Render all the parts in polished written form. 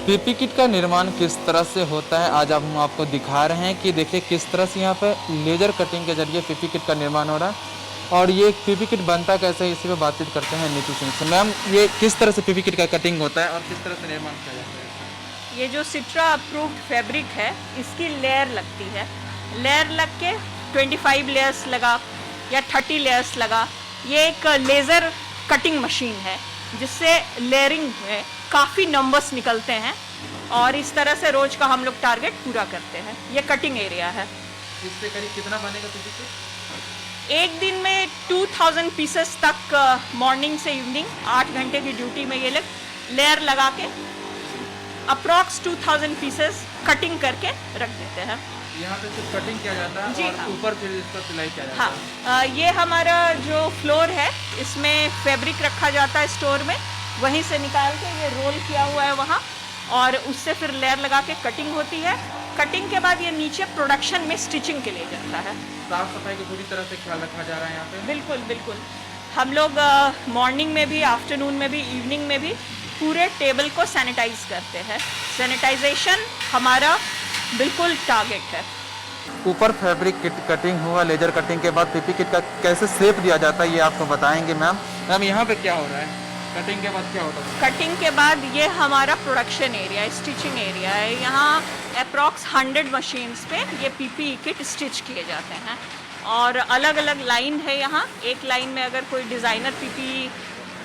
PP kit का निर्माण किस तरह से होता है आज हम आपको दिखा रहे हैं कि देखिए किस तरह से यहाँ पे लेजर कटिंग के जरिए पीपी किट का निर्माण हो रहा है। और ये पीपी किट बनता कैसे है इसी पे बातचीत करते हैं नीतू सिंह से। मैम, ये किस तरह से पीपी किट का कटिंग होता है और किस तरह से निर्माण किया जाता है? ये जो सिट्रा अप्रूव्ड फैब्रिक है इसकी लेयर लगती है। लेयर लग के 25 लेयर्स लगा या 30 लेयर्स लगा। ये एक लेज़र कटिंग मशीन है जिससे लेयरिंग में काफ़ी नंबर्स निकलते हैं और इस तरह से रोज का हम लोग टारगेट पूरा करते हैं। ये कटिंग एरिया है। इससे करीब कितना बनेगा पीपी किट? एक दिन में 2000 पीसेस तक मॉर्निंग से इवनिंग 8 घंटे की ड्यूटी में ये लोग लेयर लगा के अप्रॉक्स 2000 पीसेस कटिंग करके रख देते हैं। यहाँ पे सिर्फ कटिंग किया जाता है। जी और हाँ। ऊपर फिर इसका सिलाई किया जाता है। हाँ, ये हमारा जो फ्लोर है इसमें फैब्रिक रखा जाता है स्टोर में, वहीं से निकाल के ये रोल किया हुआ है वहाँ और उससे फिर लेयर लगा के कटिंग होती है। कटिंग के बाद ये नीचे प्रोडक्शन में स्टिचिंग के लिए जाता है। साफ सफाई की पूरी तरह से ख्याल रखा जा रहा है यहाँ पे। बिल्कुल बिल्कुल। हम लोग मॉर्निंग में भी, आफ्टरनून में भी, इवनिंग में भी पूरे टेबल को सैनिटाइज करते हैं। सैनिटाइजेशन हमारा बिल्कुल टारगेट है। ऊपर फैब्रिक किट कटिंग हुआ, लेजर कटिंग के बाद पीपी किट का कैसे शेप दिया जाता है ये आपको बताएंगे मैम। मैम, यहाँ पे क्या हो रहा है? कटिंग के बाद क्या होता है? कटिंग के बाद ये हमारा प्रोडक्शन एरिया, स्टिचिंग एरिया है। यहाँ अप्रॉक्स 100 मशीन्स पे ये पीपी किट स्टिच किए जाते हैं और अलग अलग लाइन है यहाँ। एक लाइन में अगर कोई डिज़ाइनर पीपी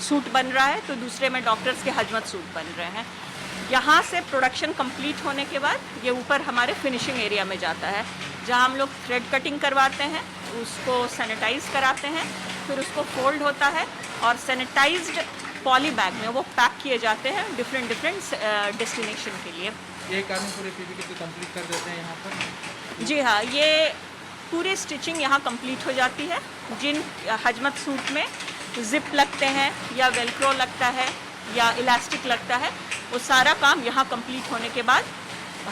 सूट बन रहा है तो दूसरे में डॉक्टर्स के हजमत सूट बन रहे हैं। यहाँ से प्रोडक्शन कंप्लीट होने के बाद ये ऊपर हमारे फिनिशिंग एरिया में जाता है जहाँ हम लोग थ्रेड कटिंग करवाते हैं, उसको सैनिटाइज कराते हैं, फिर उसको फोल्ड होता है और सैनिटाइज्ड पॉली बैग में वो पैक किए जाते हैं डिफरेंट डेस्टिनेशन के लिए। एक आदमी पूरे पीपी किट को कंप्लीट कर देते हैं यहाँ पर? जी हाँ, ये पूरी स्टिचिंग यहाँ कंप्लीट हो जाती है। जिन हजमत सूट में जिप लगते हैं या वेलक्रो लगता है या इलास्टिक लगता है, वो सारा काम यहाँ कंप्लीट होने के बाद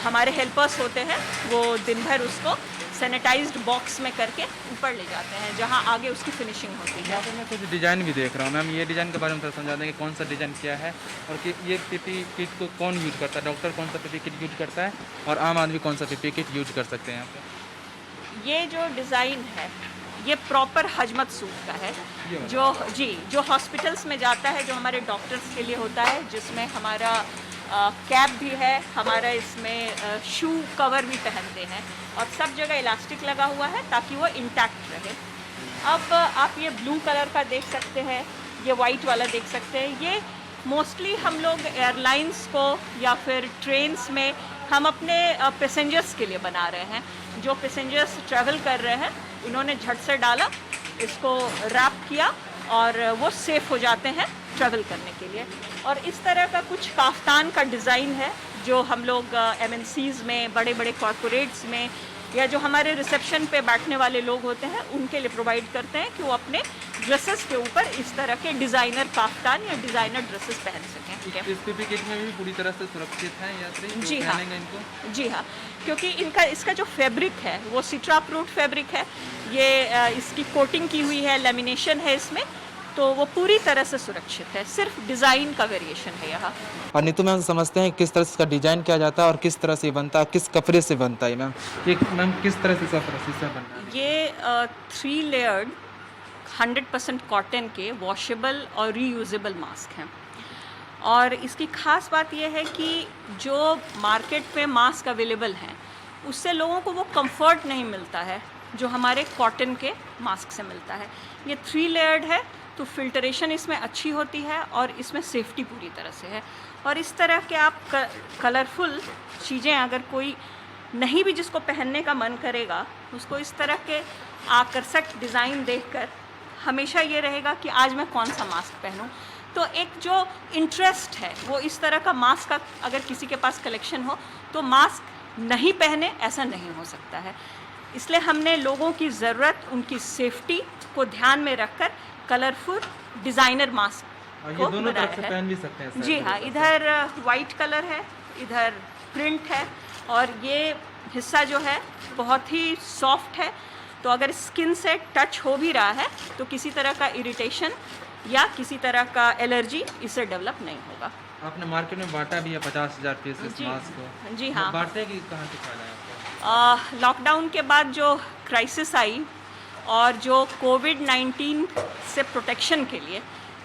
हमारे हेल्पर्स होते हैं, वो दिन भर उसको सैनिटाइज्ड बॉक्स में करके ऊपर ले जाते हैं जहाँ आगे उसकी फिनिशिंग होती है। यहाँ पे मैं कुछ डिज़ाइन भी देख रहा हूँ मैम, ये डिज़ाइन के बारे में थोड़ा समझा दें कि कौन सा डिज़ाइन क्या है और कि ये पीपी किट को कौन यूज करता है? डॉक्टर कौन सा पीपी किट यूज करता है और आम आदमी कौन सा पीपी किट यूज कर सकते हैं यहाँ पे? ये जो डिज़ाइन है ये प्रॉपर हजमत सूट का है जो हॉस्पिटल्स में जाता है, जो हमारे डॉक्टर्स के लिए होता है, जिसमें हमारा कैप भी है, हमारा इसमें शू कवर भी पहनते हैं और सब जगह इलास्टिक लगा हुआ है ताकि वो इंटैक्ट रहे। अब आप ये ब्लू कलर का देख सकते हैं, ये वाइट वाला देख सकते हैं। ये मोस्टली हम लोग एयरलाइंस को या फिर ट्रेन्स में हम अपने पैसेंजर्स के लिए बना रहे हैं। जो पैसेंजर्स ट्रैवल कर रहे हैं उन्होंने झट से डाला, इसको रैप किया और वो सेफ़ हो जाते हैं ट्रैवल करने के लिए। और इस तरह का कुछ काफ्तान का डिज़ाइन है जो हम लोग MNCs में, बड़े बड़े कॉरपोरेट्स में या जो हमारे रिसेप्शन पे बैठने वाले लोग होते हैं उनके लिए प्रोवाइड करते हैं कि वो अपने ड्रेसेस के ऊपर इस तरह के डिज़ाइनर काफ्तान या डिज़ाइनर ड्रेसेस पहन सकें। इस पीपी किट में भी पूरी तरह से सुरक्षित है यात्री? जी हाँ, इनको? जी हाँ, क्योंकि इसका जो फैब्रिक है वो सिट्रा अप्रूव्ड फैब्रिक है। ये इसकी कोटिंग की हुई है, लेमिनेशन है इसमें, तो वो पूरी तरह से सुरक्षित है। सिर्फ डिज़ाइन का वेरिएशन है यहाँ। और नीतू मैम समझते हैं किस तरह से इसका डिजाइन किया जाता है और किस तरह से बनता है, किस कपड़े से बनता है मैम? ये मैम किस तरह से इसका बनता है? ये 3 लेयर्ड 100% कॉटन के वॉशेबल और रीयूजेबल मास्क हैं और इसकी ख़ास बात यह है कि जो मार्केट पे मास्क अवेलेबल हैं उससे लोगों को वो कंफर्ट नहीं मिलता है जो हमारे कॉटन के मास्क से मिलता है। ये 3 लेयर्ड है तो फिल्टरेशन इसमें अच्छी होती है और इसमें सेफ्टी पूरी तरह से है। और इस तरह के आप कलरफुल चीज़ें अगर कोई नहीं भी जिसको पहनने का मन करेगा, उसको इस तरह के आकर्षक डिज़ाइन देखकर हमेशा ये रहेगा कि आज मैं कौन सा मास्क पहनूं। तो एक जो इंटरेस्ट है वो इस तरह का मास्क का अगर किसी के पास कलेक्शन हो तो मास्क नहीं पहने ऐसा नहीं हो सकता है। इसलिए हमने लोगों की ज़रूरत, उनकी सेफ्टी को ध्यान में रखकर कलरफुल डिज़ाइनर मास्क ये दोनों तरफ से पहन भी सकते हैं? जी हाँ, इधर वाइट कलर है, इधर प्रिंट है और ये हिस्सा जो है बहुत ही सॉफ्ट है, तो अगर स्किन से टच हो भी रहा है तो किसी तरह का इरिटेशन या किसी तरह का एलर्जी इससे डेवलप नहीं होगा। आपने मार्केट में बांटा भी है 50,000 पीस इस जी मास्क को। जी हाँ। बांटने की कहाँ से ख्याल आया आपको? लॉकडाउन के बाद जो क्राइसिस आई और जो कोविड-19 से प्रोटेक्शन के लिए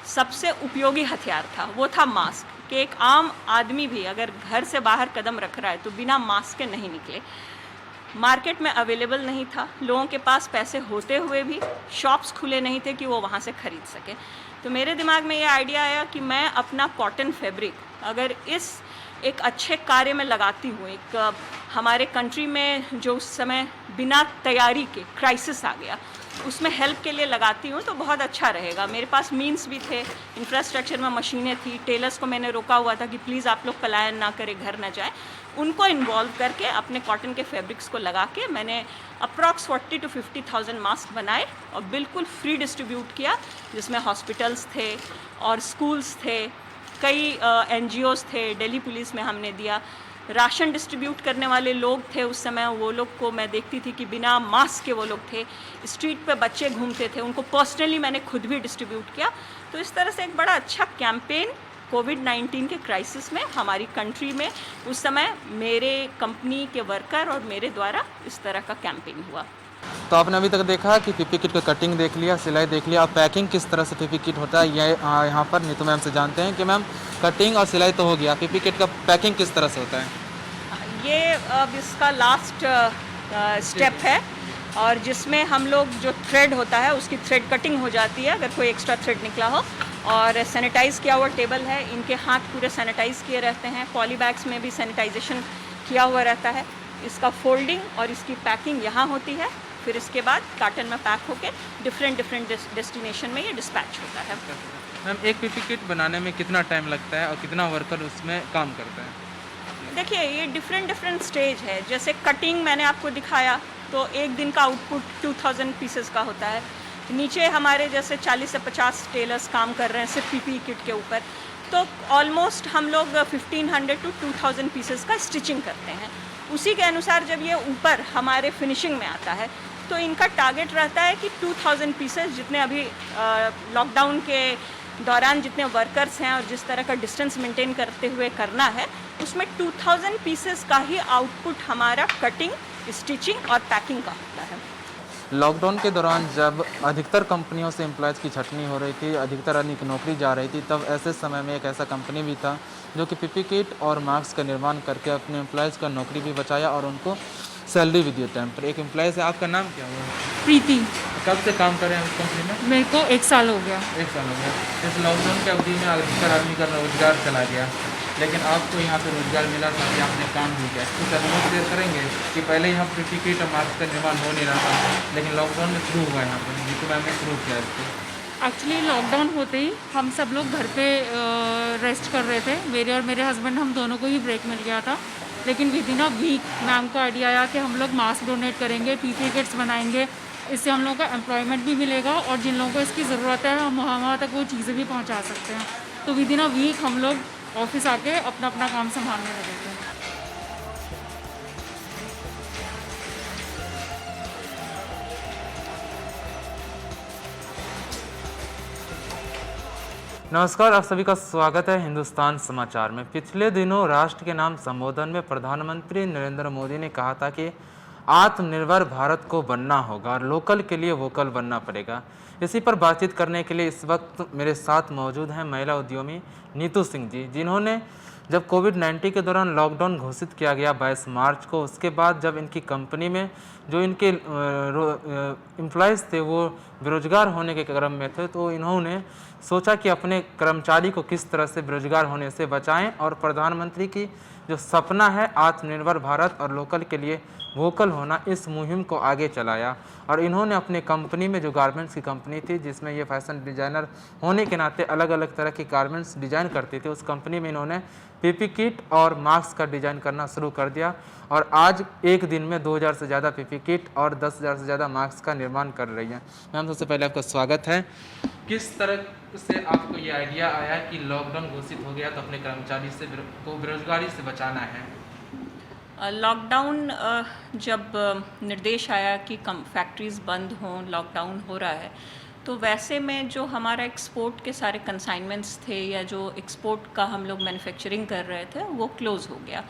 सबसे उपयोगी हथियार था, वो था मास्क। कि एक आम आदमी भी अगर घर से बाहर कदम रख रहा है तो बिना मास्क के नहीं निकले। मार्केट में अवेलेबल नहीं था, लोगों के पास पैसे होते हुए भी शॉप्स खुले नहीं थे कि वो वहाँ से ख़रीद सकें। तो मेरे दिमाग में ये आइडिया आया कि मैं अपना कॉटन फैब्रिक अगर इस एक अच्छे कार्य में लगाती हूँ, एक हमारे कंट्री में जो उस समय बिना तैयारी के क्राइसिस आ गया, उसमें हेल्प के लिए लगाती हूँ तो बहुत अच्छा रहेगा। मेरे पास मीन्स भी थे, इंफ्रास्ट्रक्चर में मशीनें थी, टेलर्स को मैंने रोका हुआ था कि प्लीज़ आप लोग पलायन ना करें, घर ना जाएं। उनको इन्वॉल्व करके अपने कॉटन के फैब्रिक्स को लगा के मैंने अप्रॉक्स 40 to 50,000 मास्क बनाए और बिल्कुल फ्री डिस्ट्रीब्यूट किया, जिसमें हॉस्पिटल्स थे और स्कूल्स थे, कई NGOs थे, दिल्ली पुलिस में हमने दिया। राशन डिस्ट्रीब्यूट करने वाले लोग थे उस समय, वो लोग को मैं देखती थी कि बिना मास्क के वो लोग थे, स्ट्रीट पे बच्चे घूमते थे, उनको पर्सनली मैंने खुद भी डिस्ट्रीब्यूट किया। तो इस तरह से एक बड़ा अच्छा कैंपेन कोविड-19 के क्राइसिस में हमारी कंट्री में उस समय मेरे कंपनी के वर्कर और मेरे द्वारा इस तरह का कैंपेन हुआ। तो आपने अभी तक देखा कि पीपी किट का कटिंग देख लिया, सिलाई देख लिया, अब पैकिंग किस तरह से पीपी किट होता है ये यहाँ पर नीतू मैम से जानते हैं कि मैम कटिंग और सिलाई तो हो गया, पीपी किट का पैकिंग किस तरह से होता है? ये अब इसका लास्ट स्टेप है और जिसमें हम लोग जो थ्रेड होता है उसकी थ्रेड कटिंग हो जाती है अगर कोई एक्स्ट्रा थ्रेड निकला हो, और सैनिटाइज़ किया हुआ टेबल है, इनके हाथ पूरे सैनिटाइज़ किए रहते हैं, पॉली बैग्स में भी सैनिटाइजेशन किया हुआ रहता है। इसका फोल्डिंग और इसकी पैकिंग यहाँ होती है, फिर इसके बाद कार्टन में पैक होके डिफरेंट डेस्टिनेशन में ये डिस्पैच होता है। मैम एक पीपी किट बनाने में कितना टाइम लगता है और कितना वर्कर उसमें काम करता है? देखिए ये डिफरेंट स्टेज है। जैसे कटिंग मैंने आपको दिखाया तो एक दिन का आउटपुट 2000 पीसेस का होता है। नीचे हमारे जैसे 40 से 50 टेलर्स काम कर रहे हैं सिर्फ पीपी किट के ऊपर, तो ऑलमोस्ट हम लोग 1500 to 2000 पीसेस का स्टिचिंग करते हैं। उसी के अनुसार जब ये ऊपर हमारे फिनिशिंग में आता है तो इनका टारगेट रहता है कि 2000 पीसेस, जितने अभी लॉकडाउन के दौरान जितने वर्कर्स हैं और जिस तरह का डिस्टेंस मेंटेन करते हुए करना है, उसमें 2000 पीसेस का ही आउटपुट हमारा कटिंग, स्टिचिंग और पैकिंग का होता है। लॉकडाउन के दौरान जब अधिकतर कंपनियों से एम्प्लॉयज़ की छटनी हो रही थी, अधिकतर अन्य की नौकरी जा रही थी, तब ऐसे समय में एक ऐसा कंपनी भी था जो कि पीपी किट और मास्क का निर्माण करके अपने एम्प्लॉयज़ का नौकरी भी बचाया और उनको सैलरी भी दिए टाइम पर। एक एम्प्लॉय से आपका नाम क्या हुआ? प्रीति। कब से काम कर रहे हैं उस कंपनी में? मेरे को 1 साल हो गया। 1 साल हो गया। इस लॉकडाउन की अवधि में अधिकतर आदमी का रोजगार चला गया, लेकिन आपको यहाँ पे रोजगार मिला, साथ ही आपने काम भी किया। कुछ अनुभव शेयर करेंगे कि पहले यहाँ पीपी किट और मास्क का निर्माण हो नहीं रहा था, लेकिन लॉकडाउन में शुरू हुआ यहाँ पर, नीतू मैम ने शुरू किया इसको। एक्चुअली लॉकडाउन होते ही हम सब लोग घर पे रेस्ट कर रहे थे। मेरे और मेरे हस्बैंड, हम दोनों को ही ब्रेक मिल गया था। लेकिन within a week ma'am को आइडिया आया कि हम लोग मास्क डोनेट करेंगे, पीपी किट्स बनाएंगे, इससे हम लोगों का एम्प्लॉयमेंट भी मिलेगा और जिन लोगों को इसकी ज़रूरत है हम वहाँ तक वो चीज़ें भी पहुँचा सकते हैं। तो विद इन अ वीक हम लोग ऑफिस आके अपना अपना काम संभालने लगे थे। नमस्कार, आप सभी का स्वागत है हिंदुस्तान समाचार में। पिछले दिनों राष्ट्र के नाम संबोधन में प्रधानमंत्री नरेंद्र मोदी ने कहा था कि आत्मनिर्भर भारत को बनना होगा और लोकल के लिए वोकल बनना पड़ेगा। इसी पर बातचीत करने के लिए इस वक्त मेरे साथ मौजूद हैं महिला उद्यमी नीतू सिंह जी, जिन्होंने जब कोविड-19 के दौरान लॉकडाउन घोषित किया गया 22 मार्च को, उसके बाद जब इनकी कंपनी में जो इनके एम्प्लॉयज़ थे वो बेरोजगार होने के क्रम में थे, तो इन्होंने सोचा कि अपने कर्मचारी को किस तरह से बेरोजगार होने से बचाएं और प्रधानमंत्री की जो सपना है आत्मनिर्भर भारत और लोकल के लिए वोकल होना, इस मुहिम को आगे चलाया। और इन्होंने अपने कंपनी में जो गारमेंट्स की कंपनी थी, जिसमें ये फैशन डिज़ाइनर होने के नाते अलग अलग तरह की गारमेंट्स डिज़ाइन करती थी, उस कंपनी में इन्होंने पीपी किट और मास्क का डिज़ाइन करना शुरू कर दिया और आज एक दिन में 2000 से ज़्यादा पीपी किट और 10,000 से ज़्यादा मास्क का निर्माण कर रही है। मैम, सबसे पहले आपका स्वागत है। किस तरह से आपको ये आइडिया आया कि लॉकडाउन घोषित हो गया तो अपने कर्मचारी से को बेरोजगारी से बचाना है? लॉकडाउन जब निर्देश आया कि फैक्ट्रीज़ बंद हों, लॉकडाउन हो रहा है, तो वैसे में जो हमारा एक्सपोर्ट के सारे कंसाइनमेंट्स थे या जो एक्सपोर्ट का हम लोग मैन्युफैक्चरिंग कर रहे थे वो क्लोज़ हो गया।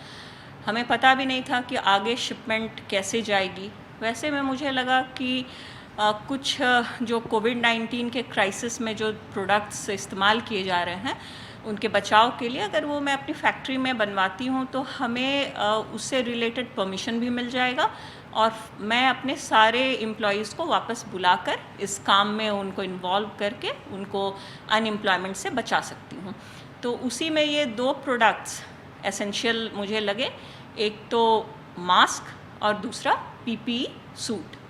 हमें पता भी नहीं था कि आगे शिपमेंट कैसे जाएगी। वैसे में मुझे लगा कि कुछ जो कोविड-19 के क्राइसिस में जो प्रोडक्ट्स इस्तेमाल किए जा रहे हैं उनके बचाव के लिए अगर वो मैं अपनी फैक्ट्री में बनवाती हूँ तो हमें उससे रिलेटेड परमिशन भी मिल जाएगा और मैं अपने सारे एम्प्लॉयज़ को वापस बुलाकर इस काम में उनको इन्वॉल्व करके उनको अनएम्प्लॉयमेंट से बचा सकती हूँ। तो उसी में ये 2 प्रोडक्ट्स एसेंशियल मुझे लगे, एक तो मास्क और दूसरा पीपीई सूट।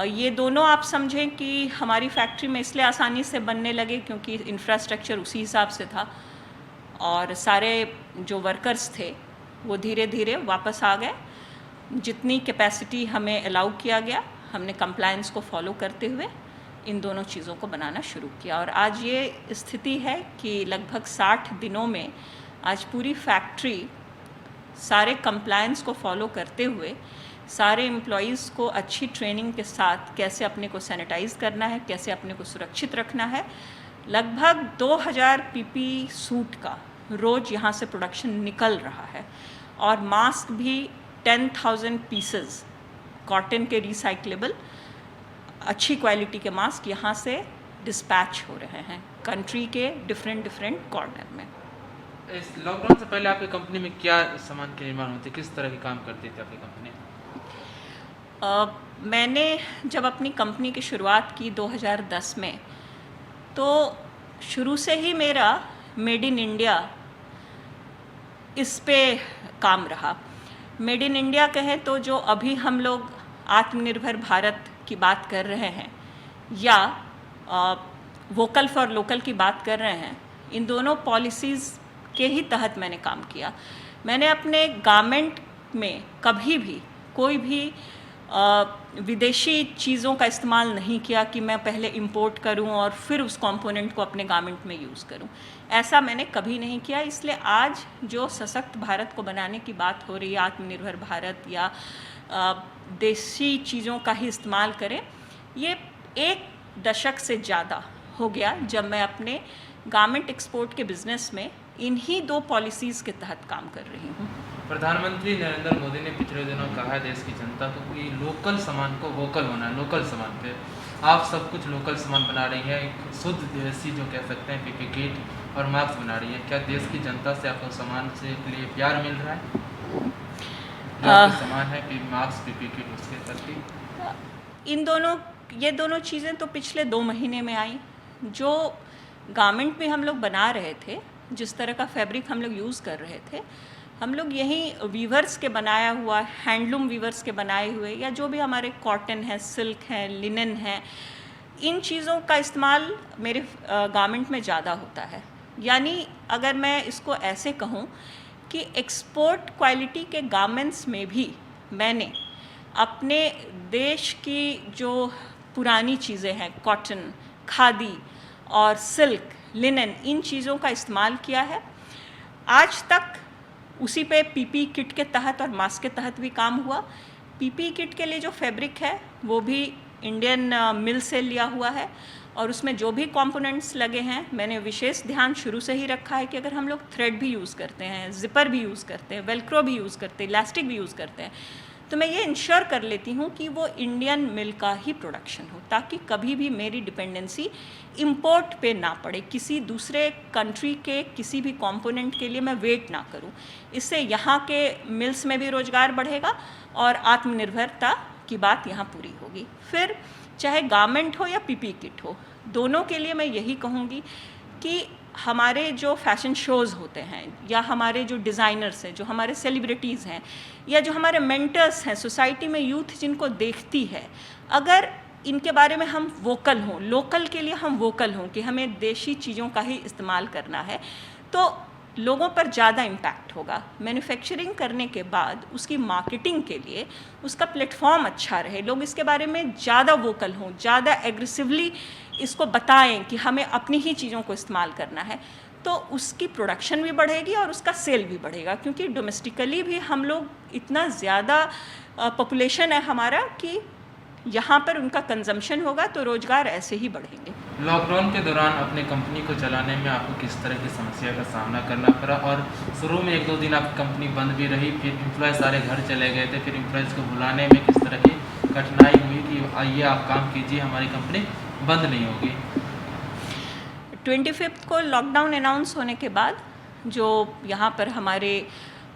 ये दोनों आप समझें कि हमारी फैक्ट्री में इसलिए आसानी से बनने लगे क्योंकि इंफ्रास्ट्रक्चर उसी हिसाब से था और सारे जो वर्कर्स थे वो धीरे धीरे वापस आ गए। जितनी कैपेसिटी हमें अलाउ किया गया हमने कंप्लायंस को फॉलो करते हुए इन दोनों चीज़ों को बनाना शुरू किया और आज ये स्थिति है कि लगभग 60 दिनों में आज पूरी फैक्ट्री सारे कंप्लायंस को फॉलो करते हुए सारे एम्प्लॉयज़ को अच्छी ट्रेनिंग के साथ कैसे अपने को सैनिटाइज़ करना है, कैसे अपने को सुरक्षित रखना है। लगभग 2000 पीपीई सूट का रोज़ यहाँ से प्रोडक्शन निकल रहा है और मास्क भी 10,000 पीसेस कॉटन के रिसाइक्लेबल अच्छी क्वालिटी के मास्क यहाँ से डिस्पैच हो रहे हैं कंट्री के डिफरेंट कॉर्नर में। इस लॉकडाउन से पहले आपकी कंपनी में क्या सामान के निर्माण होते, किस तरह के काम करती थी आपकी कंपनी? मैंने जब अपनी कंपनी की शुरुआत की 2010 में तो शुरू से ही मेरा मेड इन इंडिया इस पे काम रहा। मेड इन इंडिया कहें तो जो अभी हम लोग आत्मनिर्भर भारत की बात कर रहे हैं या वोकल फॉर लोकल की बात कर रहे हैं, इन दोनों पॉलिसीज़ के ही तहत मैंने काम किया। मैंने अपने गारमेंट में कभी भी कोई भी विदेशी चीज़ों का इस्तेमाल नहीं किया कि मैं पहले इंपोर्ट करूं और फिर उस कंपोनेंट को अपने गारमेंट में यूज़ करूं। ऐसा मैंने कभी नहीं किया। इसलिए आज जो सशक्त भारत को बनाने की बात हो रही है, आत्मनिर्भर भारत या देसी चीज़ों का ही इस्तेमाल करें, ये 1 दशक से ज़्यादा हो गया जब मैं अपने गारमेंट एक्सपोर्ट के बिज़नेस में इन्हीं 2 पॉलिसीज़ के तहत काम कर रही हूँ। प्रधानमंत्री नरेंद्र मोदी ने पिछले दिनों कहा है देश की जनता को कि लोकल सामान को वोकल होना है। लोकल सामान पे आप सब कुछ लोकल सामान बना रही हैं, एक शुद्ध देसी जो कह सकते हैं पीपी किट और मास्क बना रही है। क्या देश की जनता से आपको सामान से के लिए प्यार मिल रहा है? जो सामान है मास्क पीपी किट उसके प्रति ये दोनों चीज़ें तो पिछले 2 महीने में आई। जो गारमेंट में हम लोग बना रहे थे, जिस तरह का फैब्रिक हम लोग यूज़ कर रहे थे, हम लोग यही वीवर्स के बनाया हुआ, हैंडलूम वीवर्स के बनाए हुए या जो भी हमारे कॉटन है, सिल्क है, लिनन है, इन चीज़ों का इस्तेमाल मेरे गारमेंट में ज़्यादा होता है। यानी अगर मैं इसको ऐसे कहूँ कि एक्सपोर्ट क्वालिटी के गारमेंट्स में भी मैंने अपने देश की जो पुरानी चीज़ें हैं, कॉटन, खादी और सिल्क, लिनन, इन चीज़ों का इस्तेमाल किया है। आज तक उसी पे पीपी किट के तहत और मास्क के तहत भी काम हुआ। पीपी किट के लिए जो फैब्रिक है वो भी इंडियन मिल से लिया हुआ है और उसमें जो भी कंपोनेंट्स लगे हैं मैंने विशेष ध्यान शुरू से ही रखा है कि अगर हम लोग थ्रेड भी यूज़ करते हैं, जिपर भी यूज़ करते हैं, वेलक्रो भी यूज़ करते हैं, इलास्टिक भी यूज़ करते हैं, तो मैं ये इंश्योर कर लेती हूँ कि वो इंडियन मिल का ही प्रोडक्शन हो, ताकि कभी भी मेरी डिपेंडेंसी इंपोर्ट पे ना पड़े, किसी दूसरे कंट्री के किसी भी कंपोनेंट के लिए मैं वेट ना करूँ। इससे यहाँ के मिल्स में भी रोज़गार बढ़ेगा और आत्मनिर्भरता की बात यहाँ पूरी होगी। फिर चाहे गारमेंट हो या पीपी किट हो, दोनों के लिए मैं यही कहूँगी कि हमारे जो फैशन शोज़ होते हैं या हमारे जो डिज़ाइनर्स हैं, जो हमारे सेलिब्रिटीज़ हैं या जो हमारे मेंटर्स हैं, सोसाइटी में यूथ जिनको देखती है, अगर इनके बारे में हम वोकल हों, लोकल के लिए हम वोकल हों कि हमें देशी चीज़ों का ही इस्तेमाल करना है, तो लोगों पर ज़्यादा इम्पैक्ट होगा। मैन्युफैक्चरिंग करने के बाद उसकी मार्केटिंग के लिए उसका प्लेटफॉर्म अच्छा रहे, लोग इसके बारे में ज़्यादा वोकल हों, ज़्यादा एग्रेसिवली इसको बताएं कि हमें अपनी ही चीज़ों को इस्तेमाल करना है, तो उसकी प्रोडक्शन भी बढ़ेगी और उसका सेल भी बढ़ेगा। क्योंकि डोमेस्टिकली भी हम लोग इतना ज़्यादा पॉपुलेशन है हमारा कि यहाँ पर उनका कंजम्पशन होगा तो रोज़गार ऐसे ही बढ़ेंगे। लॉकडाउन के दौरान अपने कंपनी को चलाने में आपको किस तरह की समस्या का सामना करना पड़ा, और शुरू में 1-2 दिन आपकी कंपनी बंद भी रही, फिर एम्प्लॉय सारे घर चले गए थे, फिर एम्प्लॉयज़ को बुलाने में किस तरह की कठिनाई हुई कि आइए आप काम कीजिए, हमारी कंपनी बंद नहीं होगी? 25 को लॉकडाउन अनाउंस होने के बाद जो यहाँ पर हमारे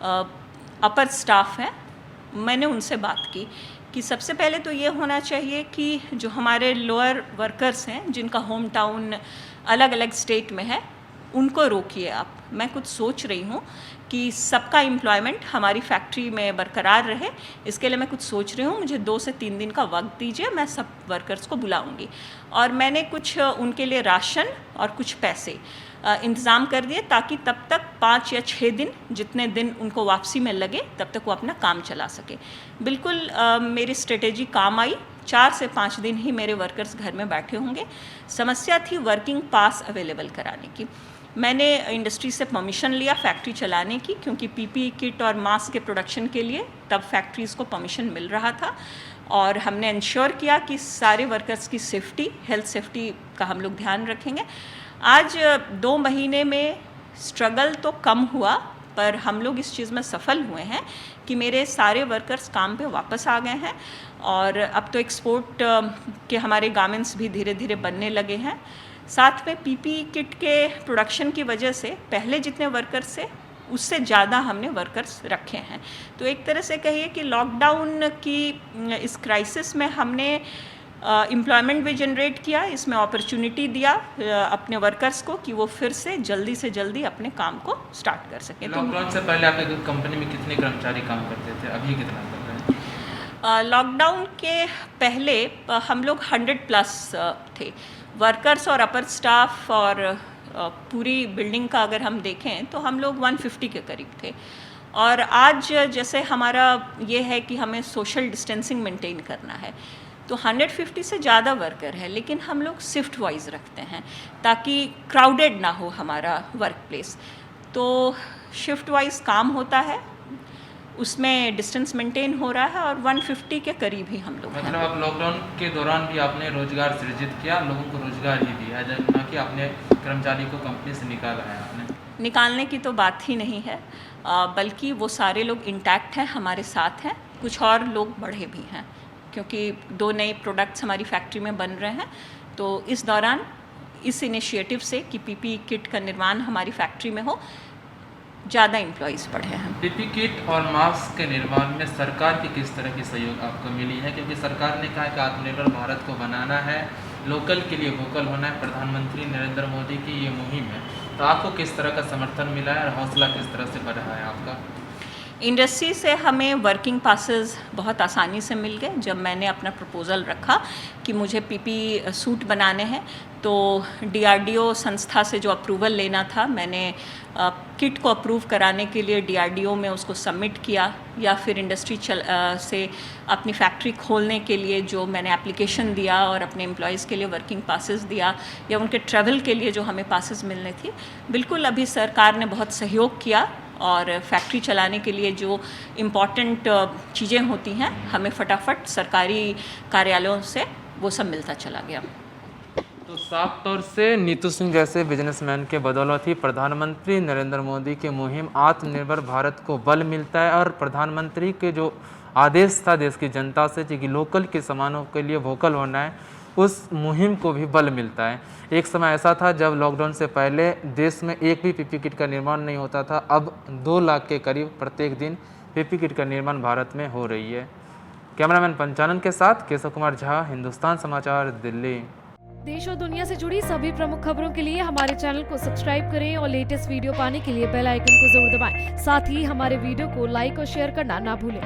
अपर स्टाफ हैं, मैंने उनसे बात की कि सबसे पहले तो ये होना चाहिए कि जो हमारे लोअर वर्कर्स हैं जिनका होम टाउन अलग अलग स्टेट में है, उनको रोकिए आप। मैं कुछ सोच रही हूँ कि सबका एम्प्लॉयमेंट हमारी फैक्ट्री में बरकरार रहे, इसके लिए मैं कुछ सोच रही हूँ। मुझे 2 से 3 दिन का वक्त दीजिए, मैं सब वर्कर्स को बुलाऊँगी। और मैंने कुछ उनके लिए राशन और कुछ पैसे इंतज़ाम कर दिए ताकि तब तक 5 या 6 दिन, जितने दिन उनको वापसी में लगे, तब तक वो अपना काम चला सके। बिल्कुल मेरी स्ट्रेटेजी काम आई। 4 से 5 दिन ही मेरे वर्कर्स घर में बैठे होंगे। समस्या थी वर्किंग पास अवेलेबल कराने की। मैंने इंडस्ट्री से परमिशन लिया फैक्ट्री चलाने की, क्योंकि पीपीई किट और मास्क के प्रोडक्शन के लिए तब फैक्ट्रीज़ को परमिशन मिल रहा था, और हमने इंश्योर किया कि सारे वर्कर्स की सेफ्टी, हेल्थ सेफ्टी का हम लोग ध्यान रखेंगे। आज 2 महीने में स्ट्रगल तो कम हुआ, पर हम लोग इस चीज़ में सफल हुए हैं कि मेरे सारे वर्कर्स काम पे वापस आ गए हैं, और अब तो एक्सपोर्ट के हमारे गारमेंट्स भी धीरे धीरे बनने लगे हैं। साथ में पीपीई किट के प्रोडक्शन की वजह से पहले जितने वर्कर्स थे उससे ज़्यादा हमने वर्कर्स रखे हैं। तो एक तरह से कहिए कि लॉकडाउन की इस क्राइसिस में हमने एम्प्लॉयमेंट भी जनरेट किया, इसमें अपॉर्चुनिटी दिया अपने वर्कर्स को कि वो फिर से जल्दी अपने काम को स्टार्ट कर सकें। लॉकडाउन से पहले आपके कंपनी में कितने कर्मचारी काम करते थे, अभी कितना कर रहे हैं? लॉकडाउन के पहले हम लोग 100+ थे वर्कर्स, और अपर स्टाफ और पूरी बिल्डिंग का अगर हम देखें तो हम लोग 150 के करीब थे। और आज जैसे हमारा ये है कि हमें सोशल डिस्टेंसिंग मेंटेन करना है, तो 150 से ज़्यादा वर्कर है, लेकिन हम लोग शिफ्ट वाइज रखते हैं ताकि क्राउडेड ना हो हमारा वर्क प्लेस। तो शिफ्ट वाइज काम होता है, उसमें डिस्टेंस मेंटेन हो रहा है, और 150 के करीब ही हम लोग हैं। मतलब आप लॉकडाउन के दौरान भी आपने रोजगार सृजित किया, लोगों को रोजगार ही दिया, ना कि आपने कर्मचारी को कंपनी से निकाला है? आपने निकालने की तो बात ही नहीं है, बल्कि वो सारे लोग इंटैक्ट हैं, हमारे साथ हैं। कुछ और लोग बढ़े भी हैं, क्योंकि 2 नए प्रोडक्ट्स हमारी फैक्ट्री में बन रहे हैं। तो इस दौरान इस इनिशिएटिव से कि पीपीई किट का निर्माण हमारी फैक्ट्री में हो, ज़्यादा एम्प्लॉयज़ बढ़े हैं। पीपीई किट और मास्क के निर्माण में सरकार की किस तरह की सहयोग आपको मिली है? क्योंकि सरकार ने कहा कि आत्मनिर्भर भारत को बनाना है, लोकल के लिए वोकल होना है, प्रधानमंत्री नरेंद्र मोदी की ये मुहिम है, तो आपको किस तरह का समर्थन मिला है और हौसला किस तरह से बढ़ा है आपका? इंडस्ट्री से हमें वर्किंग पासेस बहुत आसानी से मिल गए। जब मैंने अपना प्रपोज़ल रखा कि मुझे पीपी सूट बनाने हैं, तो डीआरडीओ संस्था से जो अप्रूवल लेना था, मैंने किट को अप्रूव कराने के लिए डीआरडीओ में उसको सबमिट किया, या फिर इंडस्ट्री से अपनी फैक्ट्री खोलने के लिए जो मैंने एप्लीकेशन दिया और अपने एम्प्लॉयज़ के लिए वर्किंग पासेस दिया, या उनके ट्रैवल के लिए जो हमें पासेस मिलने थी। बिल्कुल अभी सरकार ने बहुत सहयोग किया, और फैक्ट्री चलाने के लिए जो इम्पॉर्टेंट चीज़ें होती हैं, हमें फटाफट सरकारी कार्यालयों से वो सब मिलता चला गया। तो साफ तौर से नीतू सिंह जैसे बिजनेसमैन के बदौलत ही प्रधानमंत्री नरेंद्र मोदी की मुहिम आत्मनिर्भर भारत को बल मिलता है, और प्रधानमंत्री के जो आदेश था देश की जनता से कि लोकल के सामानों के लिए वोकल होना है, उस मुहिम को भी बल मिलता है। एक समय ऐसा था जब लॉकडाउन से पहले देश में एक भी पीपीई किट का निर्माण नहीं होता था, अब 2 लाख के करीब प्रत्येक दिन पीपीई किट का निर्माण भारत में हो रही है। कैमरामैन पंचानन के साथ केशव कुमार झा, हिंदुस्तान समाचार, दिल्ली। देश और दुनिया से जुड़ी सभी प्रमुख खबरों के लिए हमारे चैनल को सब्सक्राइब करें और लेटेस्ट वीडियो पाने के लिए बेल आइकन को जरूर दबाएं। साथ ही हमारे वीडियो को लाइक और शेयर करना ना भूलें।